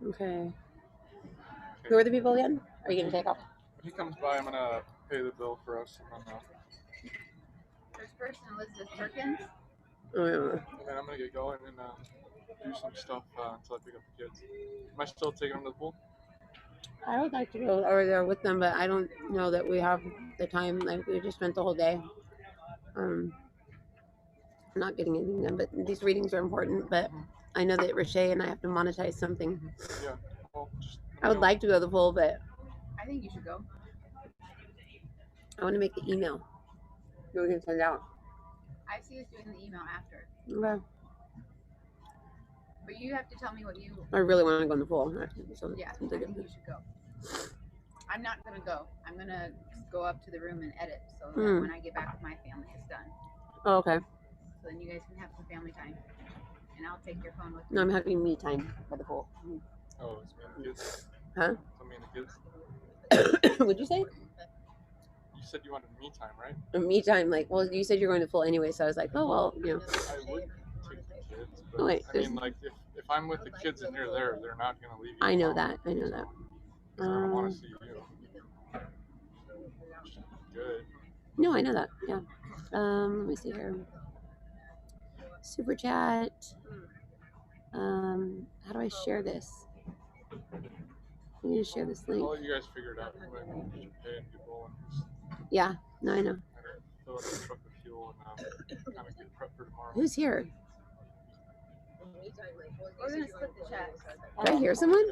Okay. Who Okay. are the people again? Are you gonna take off? When he comes by, I'm gonna pay the bill for us, and First person, Elizabeth Perkins. then I'm gonna get going and do some stuff until I pick up the kids. Am I still taking them to the pool? I would like to go over there with them, but I don't know that we have the time. Like we just spent the whole day. Not getting anything done, but these readings are important. But I know that Riche and I have to monetize something. Yeah. Well, just I would like to go to the pool, but I think you should go. I want to make the email. We can send out. I see us doing the email after. Okay. But you have to tell me what you. I really want to go in the pool. So Yeah, I think you should go. I'm not gonna go. I'm gonna go up to the room and edit so that when I get back with my family, it's done. Oh, okay. So then you guys can have some family time, and I'll take your phone with me. No, I'm having me time by the pool. Oh, it's me and the kids. Huh? So me and the kids. What'd you say? You said you wanted me time, right? Me time, like, well, you said you're going to pool anyway, so I was like, oh well, you know. I would take the kids, but Oh, wait, I mean, like, if I'm with the kids and you're there, they're not gonna leave you. I know alone. that. I know that. So I want to see you. Good. No, I know that. Yeah. Let me see here. Super chat. How do I share this? I need to share this link. Well, you guys figured out what I mean. Just paying people and just Yeah. No, I know. fill up the truck with fuel and kind of get prepped for tomorrow. Who's here? We're gonna split the check. Did I hear someone?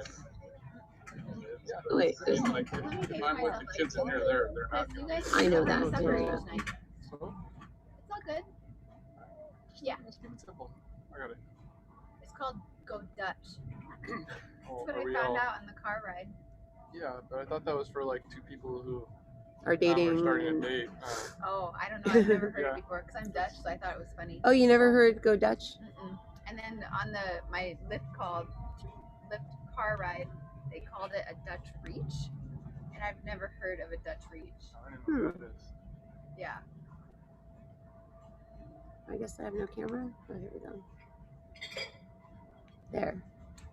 Wait. Like, if I'm with the kids and they're there, they're not gonna leave. I know that. So So, it's all good. Yeah. Just keep it simple. I got it. It's called Go Dutch. That's Oh, what are I we found all? out on the car ride. Yeah, but I thought that was for like two people who Are dating. are starting a date. Oh, I don't know. I've never heard it before because I'm Dutch, so I thought it was funny. Oh, you never heard Go Dutch? Mm-mm. And then on my Lyft car ride, they called it a Dutch reach, and I've never heard of a Dutch reach. I didn't know what that is. Yeah. I guess I have no camera. Oh, here we go. There.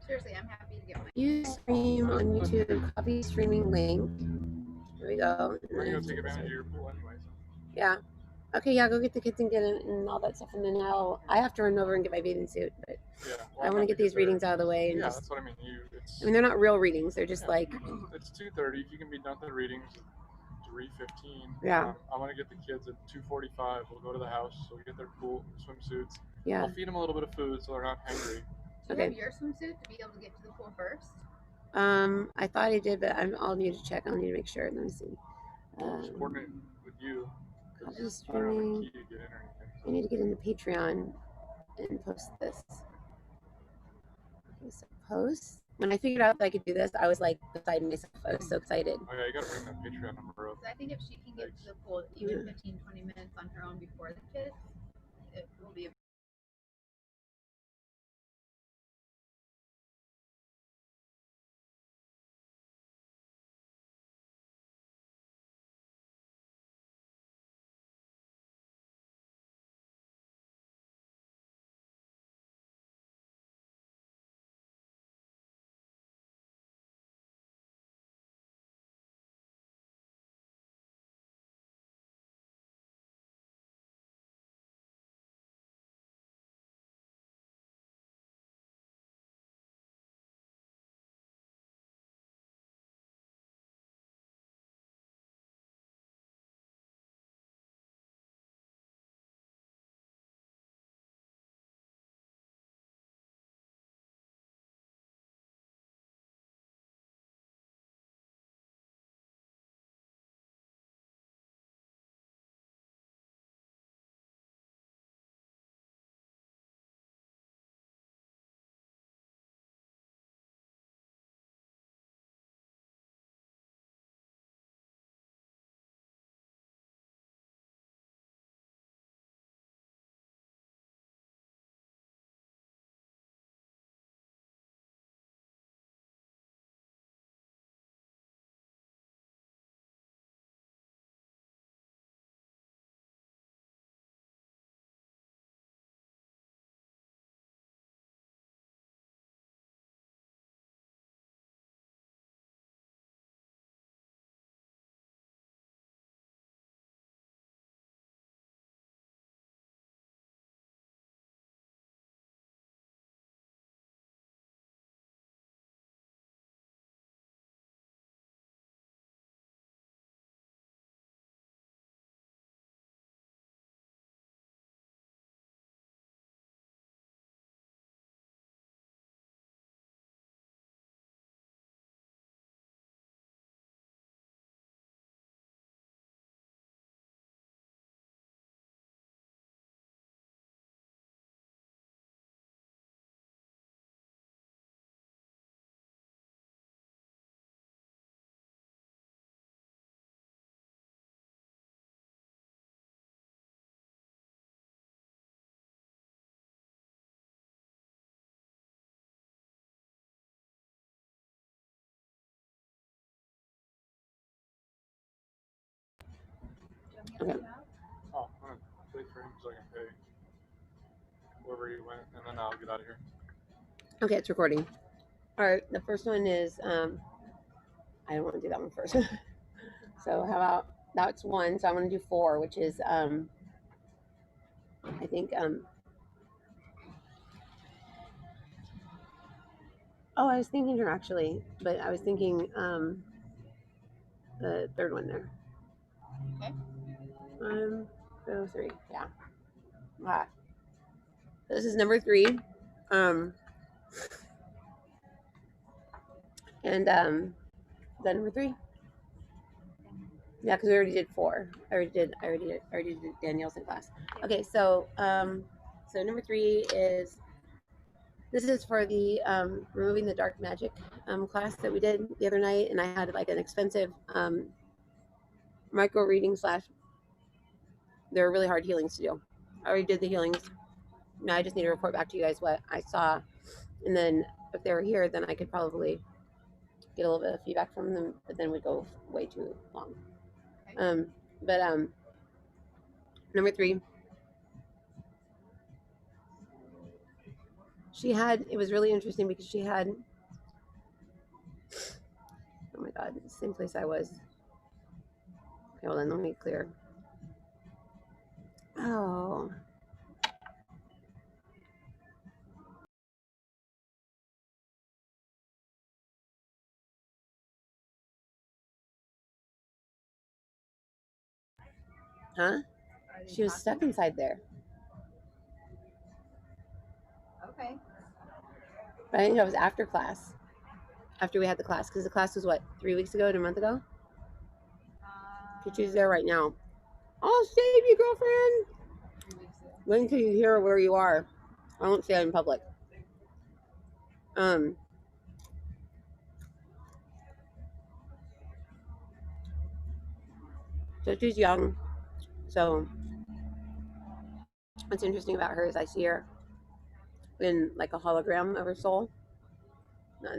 Seriously, I'm happy to get my. You stream on YouTube. Copy streaming link. Here we go. I'm gonna take advantage of your pool anyway. So. Yeah. Okay, yeah, go get the kids and get it and all that stuff, and then I have to run over and get my bathing suit, but yeah, I want to get these readings out of the way and yeah, just. that's what I mean. I mean, they're not real readings; they're just like. It's 2:30. If you can be done with the readings, 3:15. Yeah. I want to get the kids at 2:45. We'll go to the house. So we get their pool swimsuits. Yeah. I'll feed them a little bit of food so they're not hungry. Do you have your swimsuit to be able to get to the pool first? I thought I did, but I'll need to check. I'll need to make sure. Let me see. Just coordinate with you. Copy streaming. I need to get into Patreon and post this. Okay, so post. When I figured out that I could do this, I was like beside myself. I was so excited. Oh yeah, you gotta bring that Patreon number up. I think if she can get to the pool even 15-20 minutes on her own before the kids, it will be a Okay. Oh, I'm gonna wait for him so I can pay wherever he went, and then I'll get out of here. Okay, it's recording. All right, the first one is I don't want to do that one first. So how about that's one. So I want to do four, which is I think oh, I was thinking her actually, but I was thinking the third one there. Okay. Oh, three. Yeah. Ah. This is number three. Um and is that number three? Yeah, because we already did four. I already did Danielle's in class. Okay, so number three is this is for the removing the dark magic class that we did the other night, and I had like an expensive micro reading slash. They're really hard healings to do. I already did the healings. Now I just need to report back to you guys what I saw, and then if they were here, then I could probably get a little bit of feedback from them, but then we'd go way too long. Okay. But number three, she had it was really interesting because she had oh my god, same place I was. Okay, hold on, let me clear. Oh. Huh? She was stuck inside there. Okay. But I think that was after class. After we had the class. Because the class was what, 3 weeks ago to a month ago? She's there right now. I'll save you, girlfriend. 3 weeks ago. Wait until you hear where you are. I won't say it in public. So she's young. So what's interesting about her is I see her in like a hologram of her soul. Not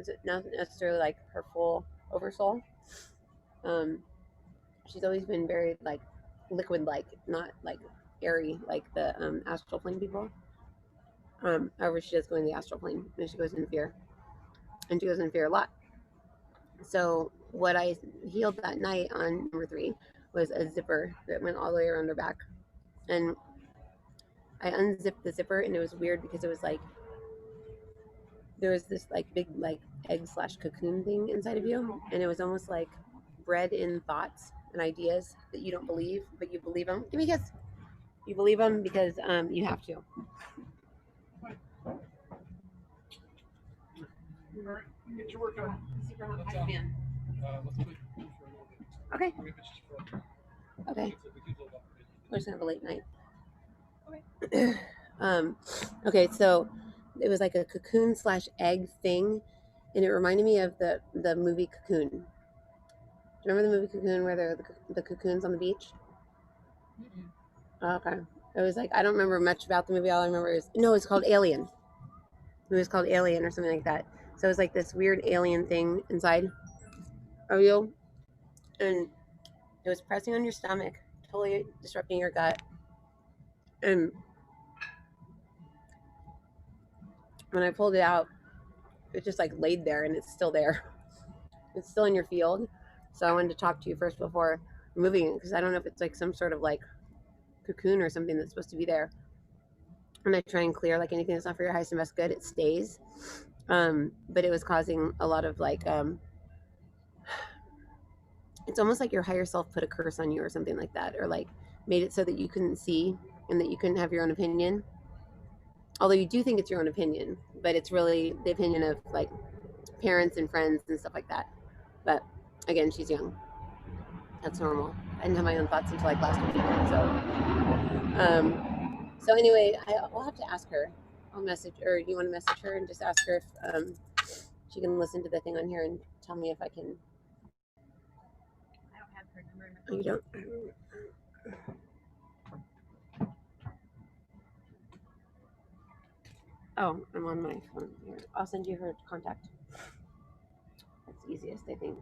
necessarily like her full oversoul. Um, she's always been very like liquid like, not like airy like the astral plane people. However, she does go in the astral plane and she goes in fear. And she goes in fear a lot. So what I healed that night on number three was a zipper that went all the way around her back. And I unzipped the zipper and it was weird because it was like there was this like big like egg slash cocoon thing inside of you, and it was almost like bred in thoughts and ideas that you don't believe, but you believe them. Give me a kiss. You believe them because you have to. Get your work done. Okay. Okay. We're just gonna have a late night. Okay. Okay, so it was like a cocoon slash egg thing, and it reminded me of the movie Cocoon. Do you remember the movie Cocoon where they're the cocoons on the beach? Oh, okay. It was like I don't remember much about the movie. All I remember is no, it's called Alien. It was called Alien or something like that. So it was like this weird alien thing inside of you, and it was pressing on your stomach, totally disrupting your gut. And when I pulled it out, it just like laid there, and it's still there. It's still in your field. So I wanted to talk to you first before moving it because I don't know if it's like some sort of like cocoon or something that's supposed to be there. And I try and clear like anything that's not for your highest and best good, it stays. But it was causing a lot of like it's almost like your higher self put a curse on you or something like that, or like made it so that you couldn't see and that you couldn't have your own opinion. Although you do think it's your own opinion, but it's really the opinion of like parents and friends and stuff like that. But again, she's young. That's normal. I didn't have my own thoughts until like last week. So anyway, I'll have to ask her. I'll message, or you want to message her and just ask her if she can listen to the thing on here and tell me if I can. I don't have her number. Oh, you don't. Oh, I'm on my phone here. I'll send you her contact. That's easiest, I think.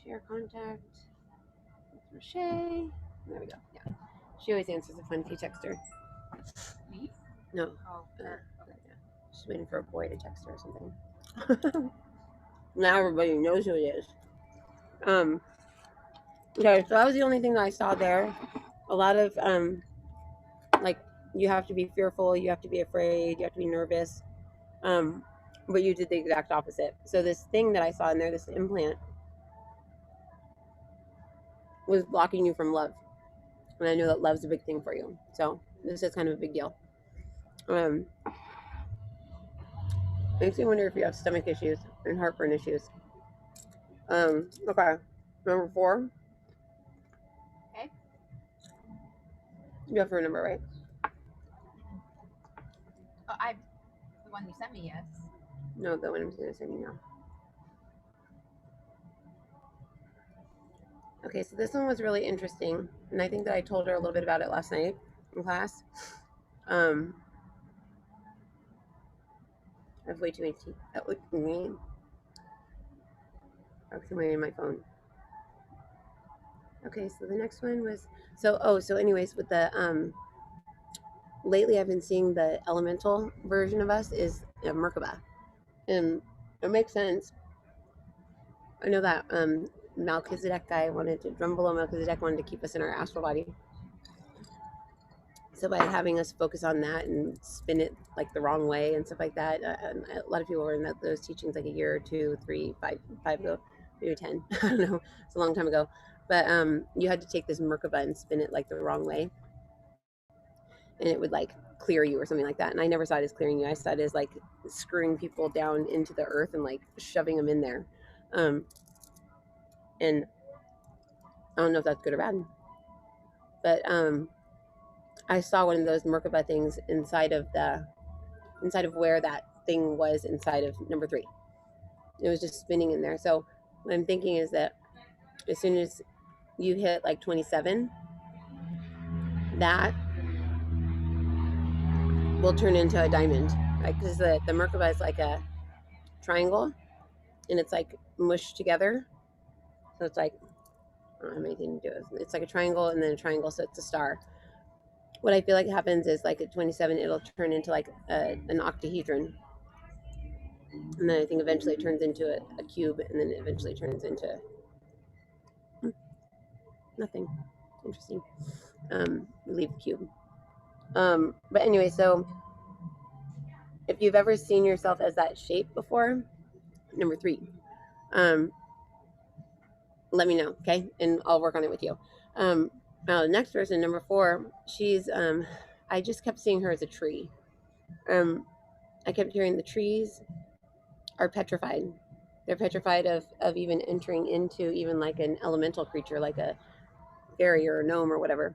Share contact. Roche. There we go. Yeah. She always answers the phone if you text her. Me? No. Oh, her. Okay. Yeah. She's waiting for a boy to text her or something. Now everybody knows who it is. Okay, so that was the only thing that I saw there. A lot of like you have to be fearful, you have to be afraid, you have to be nervous. But you did the exact opposite. So this thing that I saw in there, this implant, was blocking you from love. And I know that love's a big thing for you. So this is kind of a big deal. Makes me wonder if you have stomach issues and heartburn issues. Okay. Number 4. Okay. You have her number, right? Oh, the one you sent me, yes. No, the one I'm going to send you now. Okay, so this one was really interesting, and I think that I told her a little bit about it last night in class. I have way too many teeth. That would mean somewhere in my phone. Okay, so the next one was so anyways, with the lately I've been seeing the elemental version of us is Merkaba, and it makes sense. I know that Melchizedek guy wanted to drum below Melchizedek wanted to keep us in our astral body. So by having us focus on that and spin it like the wrong way and stuff like that, a lot of people were in those teachings like a year or 2, 3, 5 ago, maybe 10. I don't know. It's a long time ago. But you had to take this Merkaba and spin it like the wrong way, and it would like clear you or something like that. And I never saw it as clearing you. I saw it as like screwing people down into the earth and like shoving them in there. And I don't know if that's good or bad, but I saw one of those Merkaba things inside of where that thing was inside of number 3. It was just spinning in there. So what I'm thinking is that as soon as you hit like 27, that will turn into a diamond, right? Because the Merkaba is like a triangle, and it's like mushed together. So it's like, I don't have anything to do with it. It's like a triangle and then a triangle, so it's a star. What I feel like happens is like at 27, it'll turn into like an octahedron. And then I think eventually it turns into a cube, and then it eventually turns into nothing. Interesting. Leave cube. But anyway, so if you've ever seen yourself as that shape before, number 3, let me know, okay? And I'll work on it with you. Now the next person, number 4, she's I just kept seeing her as a tree. I kept hearing the trees are petrified. They're petrified of even entering into even like an elemental creature, like a fairy or a gnome or whatever.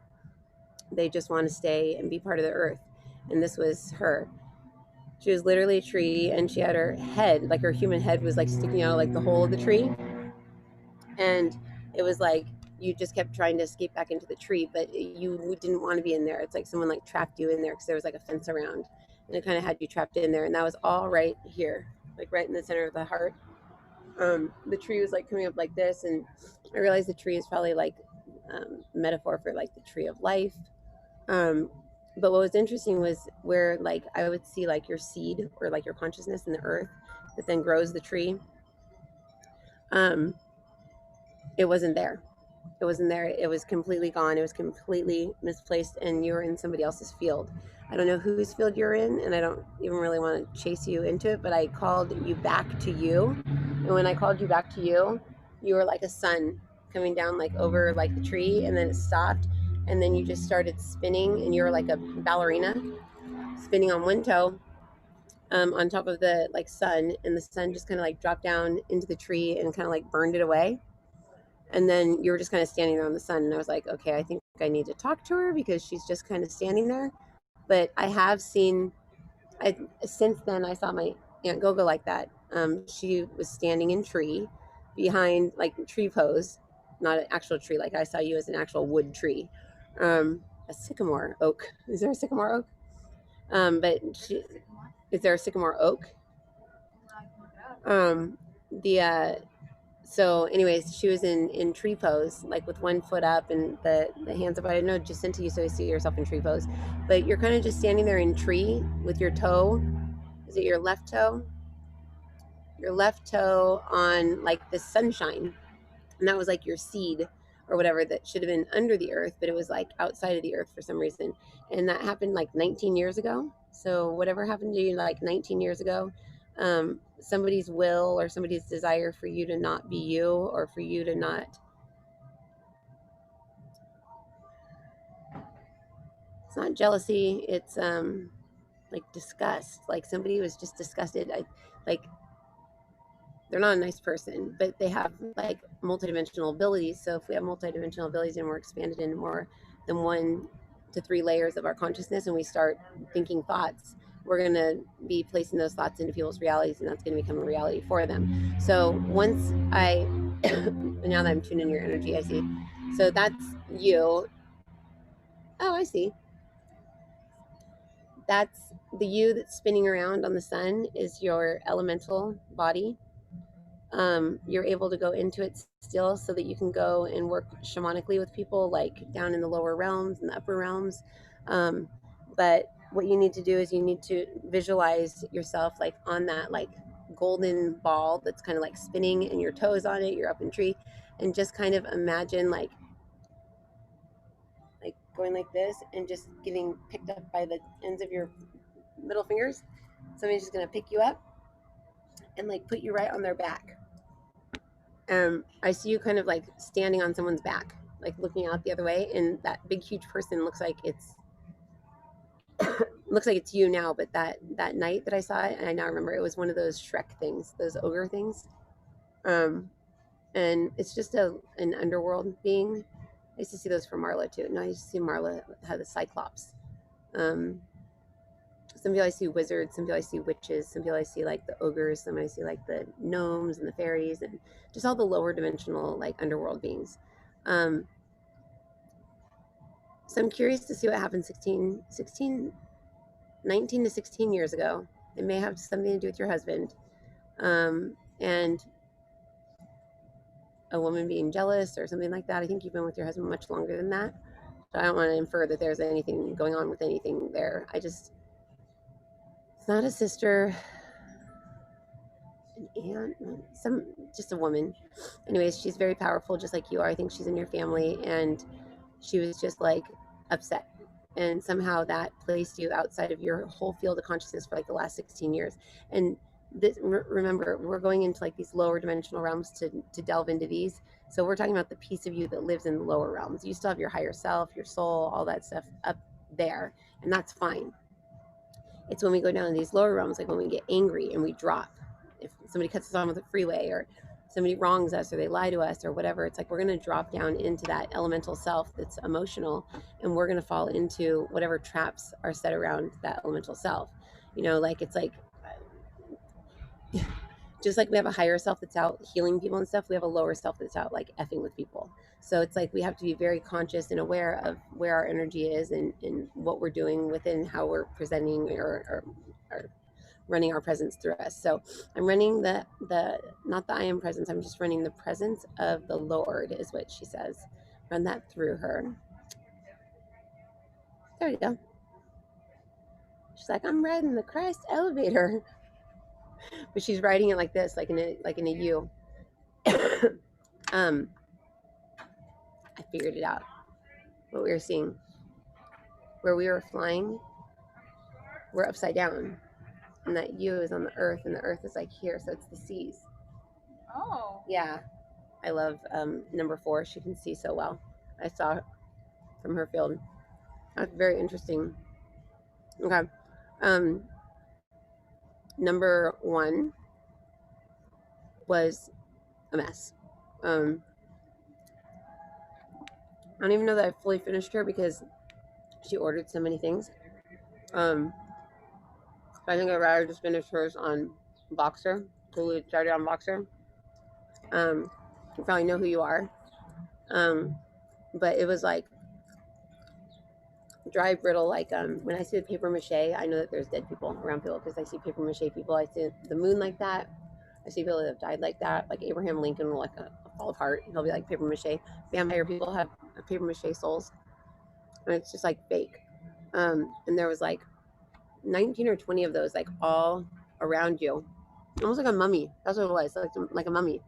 They just want to stay and be part of the earth. And this was her. She was literally a tree, and she had her head, like her human head was like sticking out like the hole of the tree. And it was like you just kept trying to escape back into the tree, but you didn't want to be in there. It's like someone like trapped you in there because there was like a fence around, and it kind of had you trapped in there. And that was all right here, like right in the center of the heart. The tree was like coming up like this, and I realized the tree is probably like metaphor for like the tree of life. But what was interesting was where like I would see like your seed or like your consciousness in the earth that then grows the tree. It wasn't there. It wasn't there. It was completely gone. It was completely misplaced, and you were in somebody else's field. I don't know whose field you're in, and I don't even really want to chase you into it, but I called you back to you. And when I called you back to you, you were like a sun coming down like over like the tree, and then it stopped, and then you just started spinning, and you were like a ballerina spinning on one toe on top of the like sun, and the sun just kind of like dropped down into the tree and kind of like burned it away. And then you were just kind of standing there on the sun, and I was like, okay, I think I need to talk to her because she's just kind of standing there. But I have seen, since then I saw my Aunt Goga like that. She was standing in tree behind like tree pose, not an actual tree. Like I saw you as an actual wood tree, a sycamore oak. Is there a sycamore oak? But is there a sycamore oak? The So anyways, she was in tree pose, like with one foot up and the hands up. I didn't know Jacinta used to always see yourself in tree pose, but you're kind of just standing there in tree with your toe. Is it your left toe? Your left toe on like the sunshine, and that was like your seed or whatever that should have been under the earth, but it was like outside of the earth for some reason. And that happened like 19 years ago. So whatever happened to you like 19 years ago, somebody's will or somebody's desire for you to not be you, or for you to not, it's not jealousy, it's like disgust, like somebody was just disgusted. Like they're not a nice person, but they have like multidimensional abilities. So if we have multidimensional abilities and we're expanded into more than 1 to 3 layers of our consciousness, and we start thinking thoughts, we're going to be placing those thoughts into people's realities, and that's going to become a reality for them. So once I, now that I'm tuning in your energy, I see. So that's you. Oh, I see. That's the you that's spinning around on the sun is your elemental body. You're able to go into it still so that you can go and work shamanically with people like down in the lower realms and the upper realms. But what you need to do is you need to visualize yourself like on that like golden ball that's kind of like spinning and your toes on it, you're up in tree, and just kind of imagine like going like this and just getting picked up by the ends of your middle fingers. Somebody's just gonna pick you up and like put you right on their back. I see you kind of like standing on someone's back, like looking out the other way, and that big huge person looks like it's you now. But that night that I saw it, and I now remember, it was one of those Shrek things, those ogre things, and it's just an underworld being. I used to see those for Marla too. No, I used to see Marla have the Cyclops. Um, some people I see wizards, some people I see witches, some people I see like the ogres, some I see like the gnomes and the fairies, and just all the lower dimensional like underworld beings. Um, so I'm curious to see what happened 19 to 16 years ago. It may have something to do with your husband, and a woman being jealous or something like that. I think you've been with your husband much longer than that. So I don't want to infer that there's anything going on with anything there. It's not a sister, an aunt, just a woman. Anyways, she's very powerful, just like you are. I think she's in your family, and she was just like upset, and somehow that placed you outside of your whole field of consciousness for like the last 16 years. And remember, we're going into like these lower dimensional realms to delve into these. So we're talking about the piece of you that lives in the lower realms. You still have your higher self, your soul, all that stuff up there, and that's fine. It's when we go down to these lower realms, like when we get angry and we drop. If somebody cuts us on with a freeway, or somebody wrongs us, or they lie to us, or whatever, it's like we're going to drop down into that elemental self that's emotional, and we're going to fall into whatever traps are set around that elemental self. Like it's like just like we have a higher self that's out healing people and stuff, we have a lower self that's out like effing with people. So it's like we have to be very conscious and aware of where our energy is, and what we're doing within how we're presenting or running our presence through us. So I'm running the not the I am presence, I'm just running the presence of the Lord, is what she says. Run that through her. There you go. She's like, I'm riding the Christ elevator. But she's riding it like this, like in a U. I figured it out. What we were seeing, where we were flying, we're upside down, and that U is on the earth, and the earth is like here, so it's the seas. Oh. Yeah, I love number 4. She can see so well. I saw from her field. That's very interesting. Okay. Number 1 was a mess. I don't even know that I fully finished her because she ordered so many things. I think I'd rather just finish hers on Boxer. So we started on Boxer. You probably know who you are. But it was like dry, brittle, like when I see the paper mache, I know that there's dead people around people because I see paper mache people. I see the moon like that. I see people that have died like that. Like Abraham Lincoln will like fall apart. He'll be like paper mache. Vampire people have paper mache souls, and it's just like fake. And there was like 19 or 20 of those, like all around you, almost like a mummy. That's what it was, like a mummy.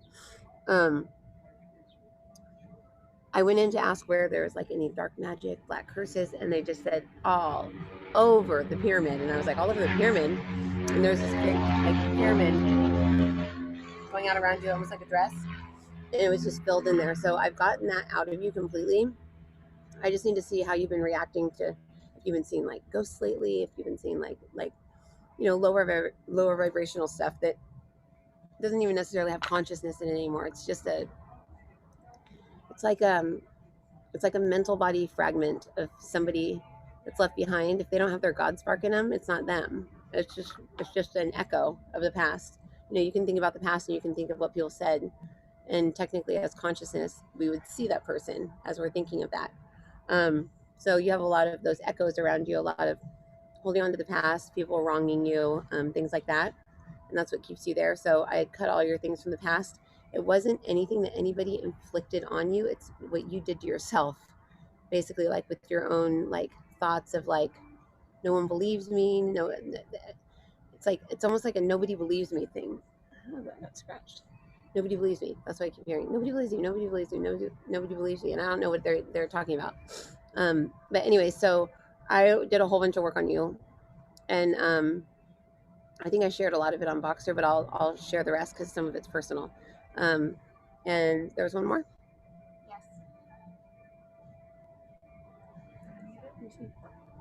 I went in to ask where there was like any dark magic, black curses, and they just said all over the pyramid. And I was like, all over the pyramid. And there's this big like pyramid going out around you, almost like a dress. And it was just filled in there. So I've gotten that out of you completely. I just need to see how you've been reacting to, if you've been seeing like ghosts lately, if you've been seeing like lower vibrational stuff that doesn't even necessarily have consciousness in it anymore. It's just it's like it's like a mental body fragment of somebody that's left behind. If they don't have their God spark in them, it's not them. It's just an echo of the past. You can think about the past and you can think of what people said, and technically as consciousness we would see that person as we're thinking of that. So you have a lot of those echoes around you, a lot of holding on to the past, people wronging you, things like that, and that's what keeps you there. So I had cut all your things from the past. It wasn't anything that anybody inflicted on you. It's what you did to yourself, basically, like with your own like thoughts of like, no one believes me. No, it's almost like a nobody believes me thing. Oh, I got scratched. Nobody believes me. That's what I keep hearing. Nobody believes me. Nobody believes me. Nobody believes me. And I don't know what they're talking about. But anyway, so I did a whole bunch of work on you, and I think I shared a lot of it on Boxer, but I'll share the rest because some of it's personal. And there was one more. Yes.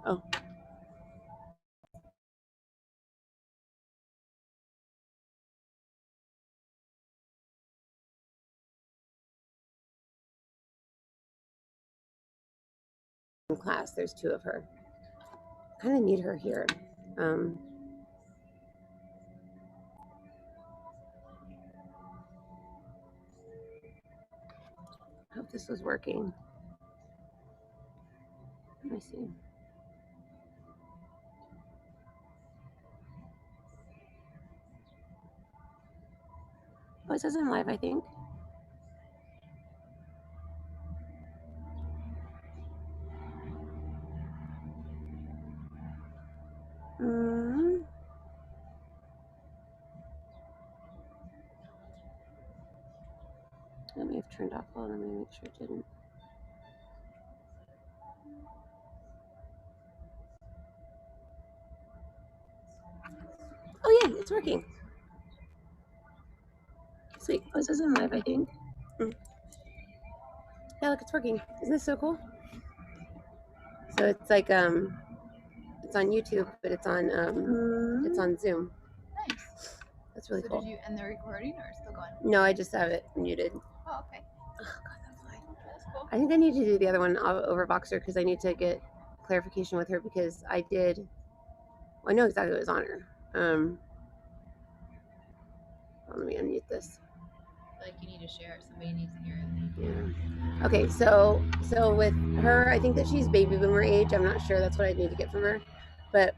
Oh. In class, there's two of her. Kind of need her here. I hope this was working. Let me see. Oh, it says in live, I think. Let me have turned off. Hold on, let me make sure it didn't. Oh yeah, it's working. Sweet. Oh, it says in live, I think. Yeah, look, it's working. Isn't this so cool? So it's like it's on YouTube, but it's on Zoom. Nice. That's really So cool. did you end the recording or still going? No, I just have it muted. Oh, okay. Oh god, that's fine. That's cool. I think I need to do the other one over Boxer because I need to get clarification with her because I did. Well, I know exactly what was on her. Let me unmute this. Like you need to share it. Somebody needs to hear it. Yeah. Okay, so with her, I think that she's baby boomer age. I'm not sure. That's what I need to get from her, but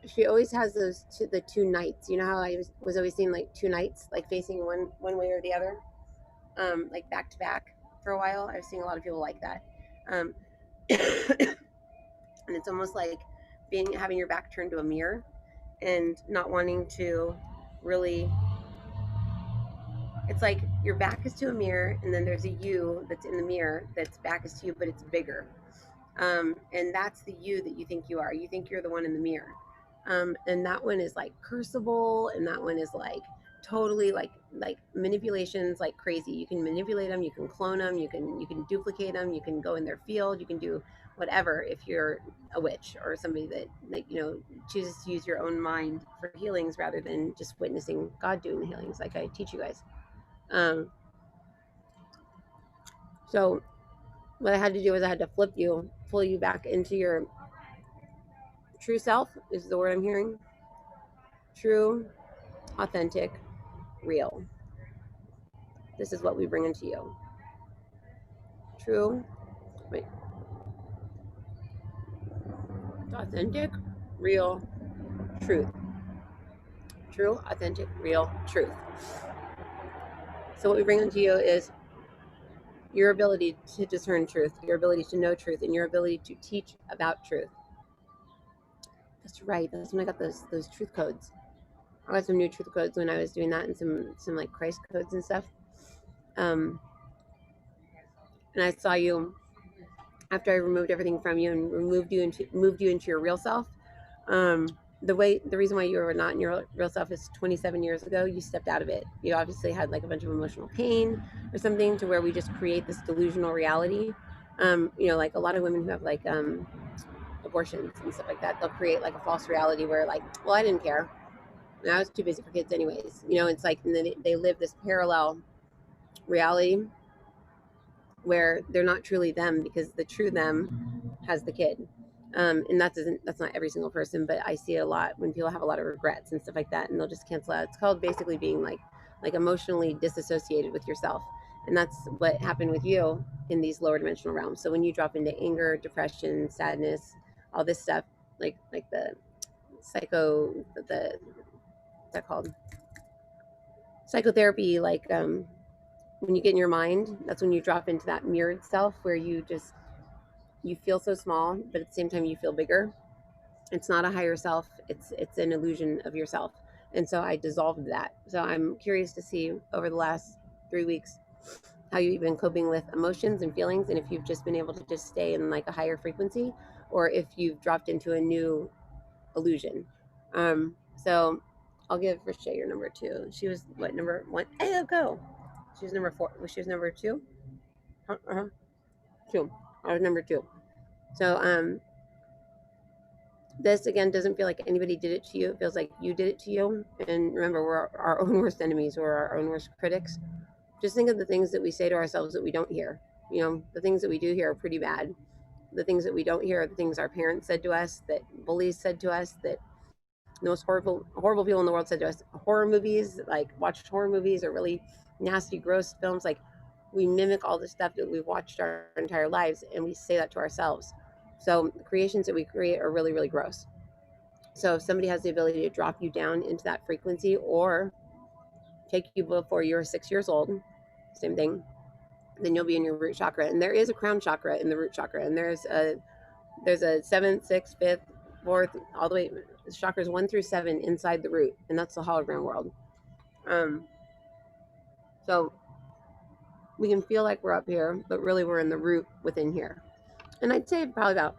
she always has the two nights. You know how I was always seeing like two nights, like facing one way or the other, like back to back for a while. I was seeing a lot of people like that, and it's almost like having your back turned to a mirror and not wanting to really. It's like your back is to a mirror, and then there's a you that's in the mirror that's back is to you, but it's bigger. And that's the you that you think you are. You think you're the one in the mirror. And that one is like curseable, and that one is like totally like manipulations like crazy. You can manipulate them, you can clone them, you can duplicate them, you can go in their field, you can do whatever if you're a witch or somebody that chooses to use your own mind for healings rather than just witnessing God doing the healings like I teach you guys. So what I had to do was I had to pull you back into your true self is the word I'm hearing. True, authentic, real. This is what we bring into you. True, wait. Authentic, real, truth. True, authentic, real, truth. So what we bring onto you is your ability to discern truth, your ability to know truth, and your ability to teach about truth. That's right. That's when I got those truth codes. I got some new truth codes when I was doing that, and some like Christ codes and stuff. Um, and I saw you after I removed everything from you and moved you into your real self. Um, the reason why you were not in your real self is 27 years ago you stepped out of it. You obviously had like a bunch of emotional pain or something to where we just create this delusional reality. Like a lot of women who have like abortions and stuff like that, they'll create like a false reality where like, well, I didn't care. And I was too busy for kids anyways. It's like, and then they live this parallel reality where they're not truly them because the true them has the kid. And that's not every single person, but I see it a lot when people have a lot of regrets and stuff like that, and they'll just cancel out. It's called basically being like emotionally disassociated with yourself, and that's what happened with you in these lower dimensional realms. So when you drop into anger, depression, sadness, all this stuff, like the what's that called, psychotherapy, when you get in your mind, that's when you drop into that mirrored self where you feel so small, but at the same time you feel bigger. It's not a higher self. It's an illusion of yourself. And so I dissolved that. So I'm curious to see over the last 3 weeks how you've been coping with emotions and feelings, and if you've just been able to just stay in like a higher frequency, or if you've dropped into a new illusion. So I'll give Richelle your number 2. She was what, number 1? Hey, go. She was number 4. She was number 2. Uh-huh. 2. I was number 2. So this again doesn't feel like anybody did it to you. It feels like you did it to you. And remember, we're our own worst enemies, we're our own worst critics. Just think of the things that we say to ourselves that we don't hear. The things that we do hear are pretty bad. The things that we don't hear are the things our parents said to us, that bullies said to us, that the most horrible people in the world said to us. Horror movies, like watched horror movies, or really nasty, gross films. Like we mimic all the stuff that we've watched our entire lives, and we say that to ourselves. So the creations that we create are really, really gross. So if somebody has the ability to drop you down into that frequency, or take you before you're 6 years old, same thing, then you'll be in your root chakra. And there is a crown chakra in the root chakra, and there's a 7th, 6th, 5th, 4th, all the way chakras 1 through 7 inside the root, and that's the hologram world. So we can feel like we're up here, but really we're in the root within here. And I'd say probably about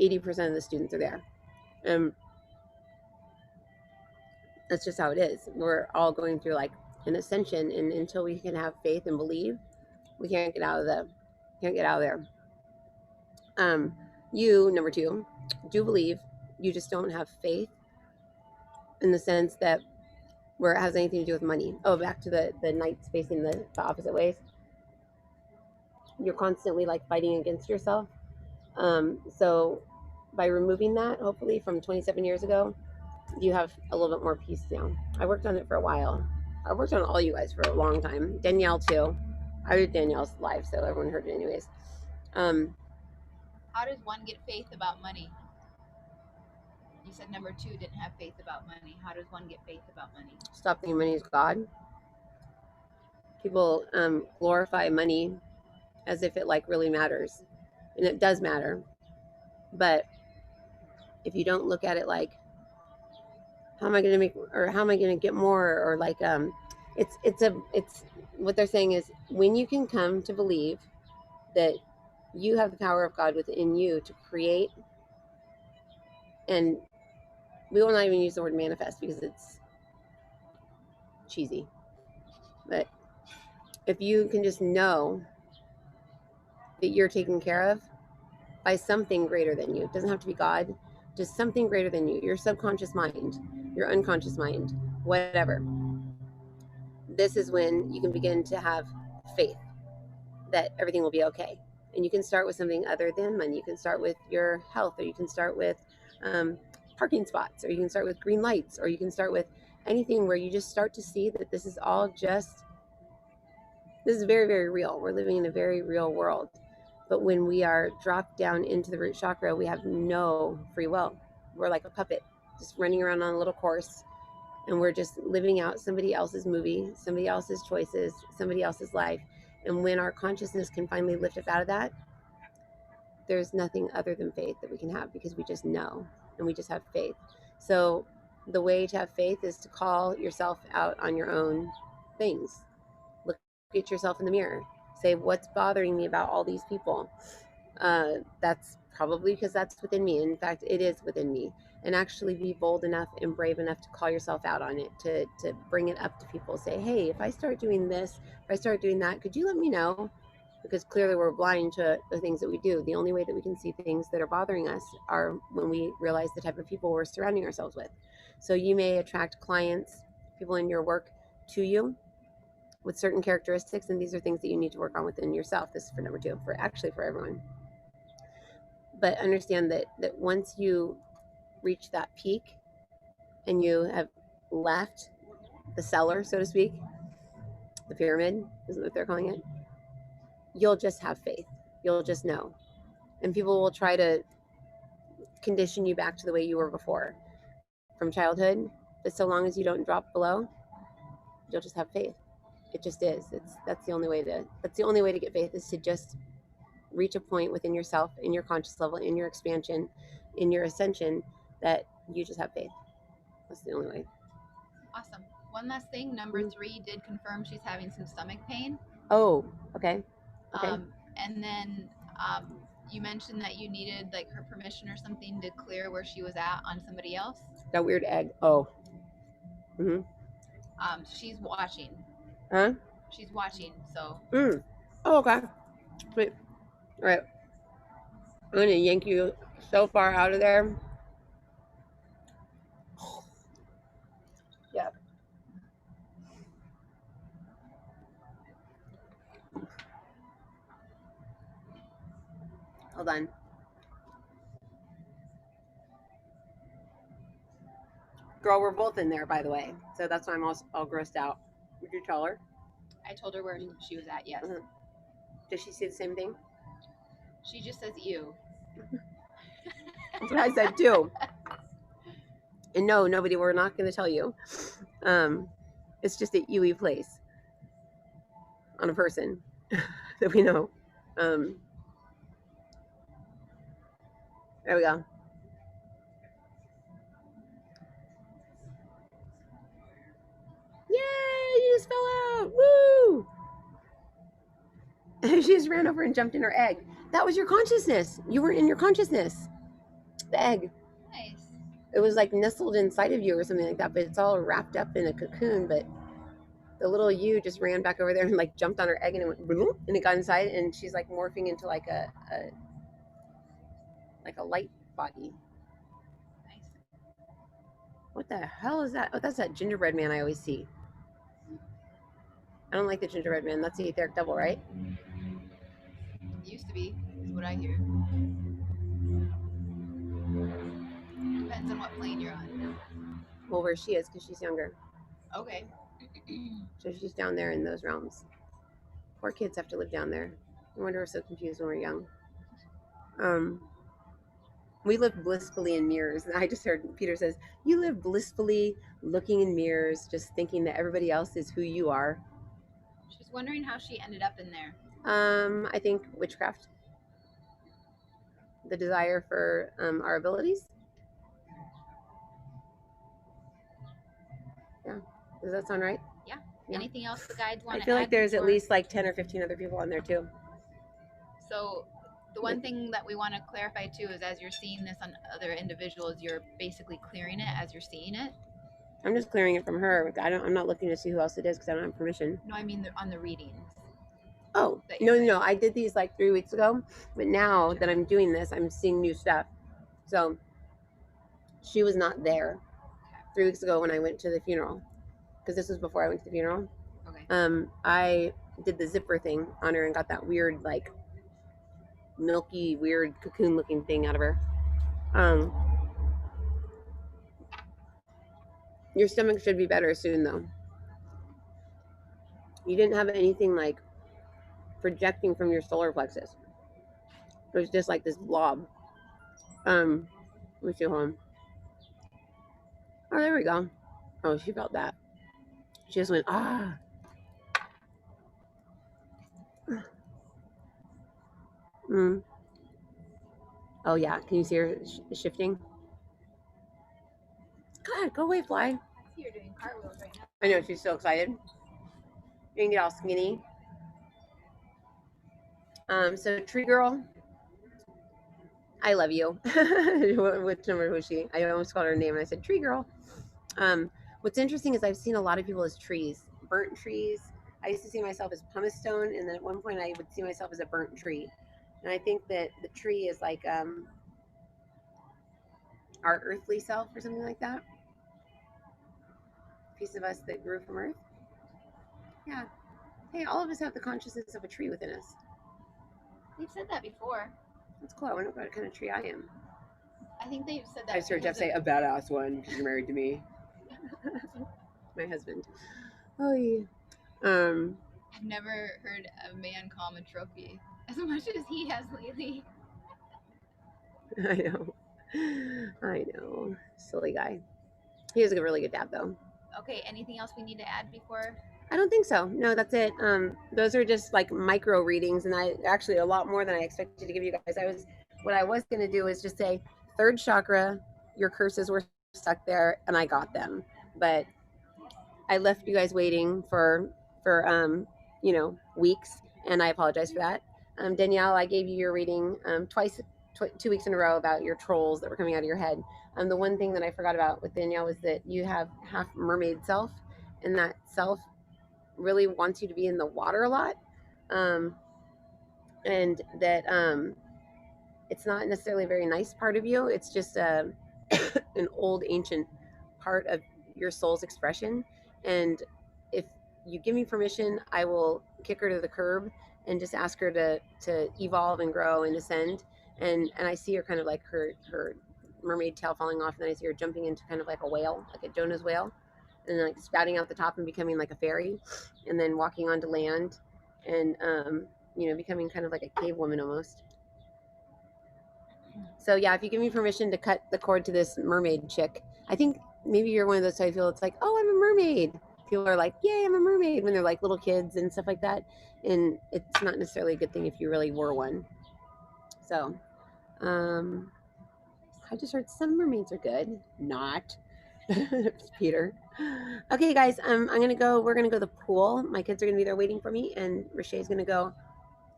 80% of the students are there. And that's just how it is. We're all going through like an ascension, and until we can have faith and believe, we can't get out of there. You, number 2, do believe. You just don't have faith in the sense that where it has anything to do with money. Oh, back to the knights facing the opposite ways. You're constantly like fighting against yourself. So by removing that, hopefully from 27 years ago, you have a little bit more peace now. I worked on it for a while. I worked on all you guys for a long time. Danielle too. I did Danielle's live, so everyone heard it anyways. How does one get faith about money? You said number 2 didn't have faith about money. How does one get faith about money? Stop thinking money is God. People glorify money as if it like really matters, and it does matter. But if you don't look at it like, how am I going to make, or how am I going to get more, or like it's what they're saying is, when you can come to believe that you have the power of God within you to create, and we will not even use the word manifest because it's cheesy, but if you can just know that you're taken care of by something greater than you, it doesn't have to be God, just something greater than you, your subconscious mind, your unconscious mind, whatever. This is when you can begin to have faith that everything will be okay. And you can start with something other than money. You can start with your health, or you can start with parking spots, or you can start with green lights, or you can start with anything where you just start to see that this is all just, this is very, very real. We're living in a very real world. But when we are dropped down into the root chakra, we have no free will. We're like a puppet, just running around on a little course, and we're just living out somebody else's movie, somebody else's choices, somebody else's life. And when our consciousness can finally lift us out of that, there's nothing other than faith that we can have, because we just know and we just have faith. So the way to have faith is to call yourself out on your own things. Look at yourself in the mirror. Say, what's bothering me about all these people? That's probably because that's within me. In fact, it is within me. And actually be bold enough and brave enough to call yourself out on it, to bring it up to people. Say, hey, if I start doing this, if I start doing that, could you let me know? Because clearly we're blind to the things that we do. The only way that we can see things that are bothering us are when we realize the type of people we're surrounding ourselves with. So you may attract clients, people in your work to you with certain characteristics, and these are things that you need to work on within yourself. This is for number 2, for everyone. But understand that once you reach that peak and you have left the cellar, so to speak, the pyramid is what they're calling it, you'll just have faith. You'll just know. And people will try to condition you back to the way you were before from childhood. But so long as you don't drop below, you'll just have faith. It just is. That's the only way to get faith, is to just reach a point within yourself, in your conscious level, in your expansion, in your ascension, that you just have faith. That's the only way. Awesome. One last thing. Number 3 did confirm she's having some stomach pain. Oh, okay. And then you mentioned that you needed like her permission or something to clear where she was at on somebody else. That weird egg. Oh. Mm-hmm. She's watching. Huh? She's watching. So. Oh, okay. Sweet. All right. I'm gonna yank you so far out of there. Yeah. Hold on. Girl, we're both in there, by the way. So that's why I'm all grossed out. Would you tell her? I told her where she was at, yes. Does she say the same thing? She just says ew. That's what I said too. And no, nobody, we're not going to tell you. It's just an ewy place on a person that we know. There we go. Yay, you just fell out. Woo! She just ran over and jumped in her egg. That was your consciousness. You were in your consciousness. The egg. Nice. It was like nestled inside of you or something like that, but it's all wrapped up in a cocoon. But the little you just ran back over there and like jumped on her egg, and it went boom, and it got inside, and she's like morphing into like a light body. Nice. What the hell is that? Oh, that's that gingerbread man I always see. I don't like the gingerbread man. That's the etheric devil, right? It used to be, is what I hear. Depends on what plane you're on. Well, where she is, because she's younger. Okay. So she's down there in those realms. Poor kids have to live down there. No wonder we're so confused when we're young. We live blissfully in mirrors. I just heard Peter says, you live blissfully looking in mirrors, just thinking that everybody else is who you are. She's wondering how she ended up in there. I think witchcraft. The desire for our abilities. Yeah. Does that sound right? Yeah. Anything else the guides want to add? I feel like there's at least like 10 or 15 other people on there too. So the one thing that we want to clarify too is, as you're seeing this on other individuals, you're basically clearing it as you're seeing it. I'm just clearing it from her. I'm not looking to see who else it is because I don't have permission. No, I mean on the readings. Oh, no. I did these like 3 weeks ago, but now that I'm doing this, I'm seeing new stuff. So she was not there 3 weeks ago when I went to the funeral, because this was before I went to the funeral. Okay. I did the zipper thing on her and got that weird, like, milky, weird cocoon looking thing out of her. Your stomach should be better soon, though. You didn't have anything like projecting from your solar plexus. It was just like this blob. Let me see, hold on. Oh, there we go. Oh, she felt that. She just went, ah. Mm. Oh, yeah. Can you see her shifting? God, go away, fly. I see you're doing cartwheels right now. I know, she's so excited. You can get all skinny. So Tree Girl, I love you. Which number was she? I almost called her name and I said Tree Girl. What's interesting is I've seen a lot of people as trees, burnt trees. I used to see myself as pumice stone, and then at one point I would see myself as a burnt tree. And I think that the tree is like our earthly self or something like that. Piece of us that grew from earth. Yeah. Hey, all of us have the consciousness of a tree within us. They've said that before. That's cool. I wonder what kind of tree I am. I think they've said that. I just heard Jeff say a badass one because you're married to me. My husband. Oh yeah. I've never heard a man call him a trophy as much as he has lately. I know. I know. Silly guy. He was a really good dad though. Okay, anything else we need to add before? I don't think so. No, that's it. Those are just like micro readings, and I actually a lot more than I expected to give you guys. What I was gonna do is just say third chakra, your curses were stuck there, and I got them. But I left you guys waiting for weeks, and I apologize for that. Danielle, I gave you your reading twice, 2 weeks in a row about your trolls that were coming out of your head. The one thing that I forgot about with Danielle was that you have half mermaid self, and that self really wants you to be in the water a lot, and that it's not necessarily a very nice part of you. It's just an old ancient part of your soul's expression. And if you give me permission, I will kick her to the curb and just ask her to evolve and grow and ascend. And I see her kind of like her mermaid tail falling off, and then I see her jumping into kind of like a whale, like a Jonah's whale, and then like spouting out the top and becoming like a fairy, and then walking onto land, and becoming kind of like a cave woman almost. So yeah, if you give me permission to cut the cord to this mermaid chick, I think maybe you're one of those I feel it's like, oh, I'm a mermaid. People are like, yay, I'm a mermaid when they're like little kids and stuff like that. And it's not necessarily a good thing if you really were one. So I just heard some mermaids are good. Not. Peter. Okay, guys, I'm gonna go. We're gonna go to the pool. My kids are gonna be there waiting for me, and Rashay's gonna go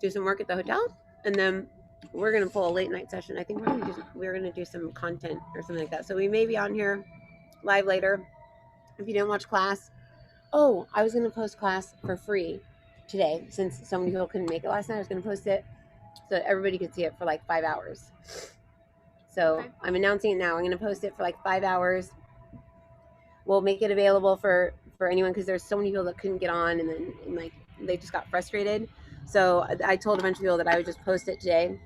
do some work at the hotel, and then we're gonna pull a late night session. I think we're gonna do some content or something like that. So we may be on here live later. If you didn't watch class, oh, I was gonna post class for free today since so many people couldn't make it last night. I was gonna post it so that everybody could see it for like 5 hours. So I'm announcing it now. I'm gonna post it for like 5 hours. We'll make it available for anyone because there's so many people that couldn't get on, and then like they just got frustrated. So I told a bunch of people that I would just post it today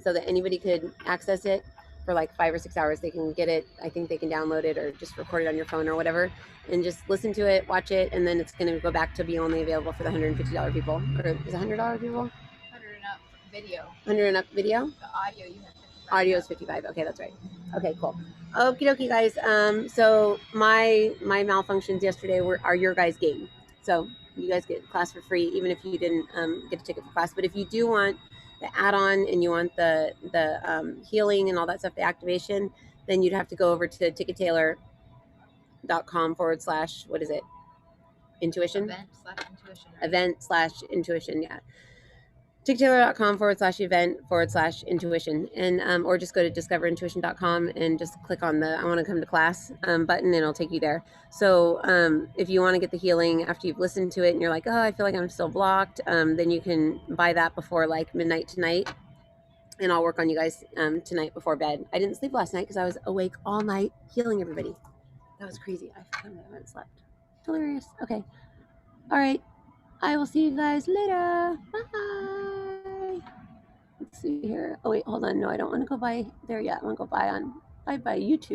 so that anybody could access it for like 5 or 6 hours. They can get it. I think they can download it or just record it on your phone or whatever, and just listen to it, watch it, and then it's going to go back to be only available for the $150 people. Or is it $100 people? 100 and up video. 100 and up video? The audio you have 55. Audio is 55. Okay, that's right. Okay, cool. Okie dokie, guys. So my malfunctions yesterday are your guys' game. So you guys get class for free, even if you didn't get a ticket for class. But if you do want the add-on and you want the healing and all that stuff, the activation, then you'd have to go over to ticketailor.com / what is it? Intuition? Event/intuition, yeah. ticketailor.com / event/intuition, and or just go to discoverintuition.com and just click on the I want to come to class button, and it'll take you there. So if you want to get the healing after you've listened to it and you're like, oh, I feel like I'm still blocked, then you can buy that before like midnight tonight, and I'll work on you guys tonight before bed. I didn't sleep last night because I was awake all night healing everybody. That was crazy. I haven't slept. Hilarious. Okay. All right. I will see you guys later. Bye. Let's see here. Oh, wait, hold on. No, I don't want to go by there yet. I want to go by YouTube.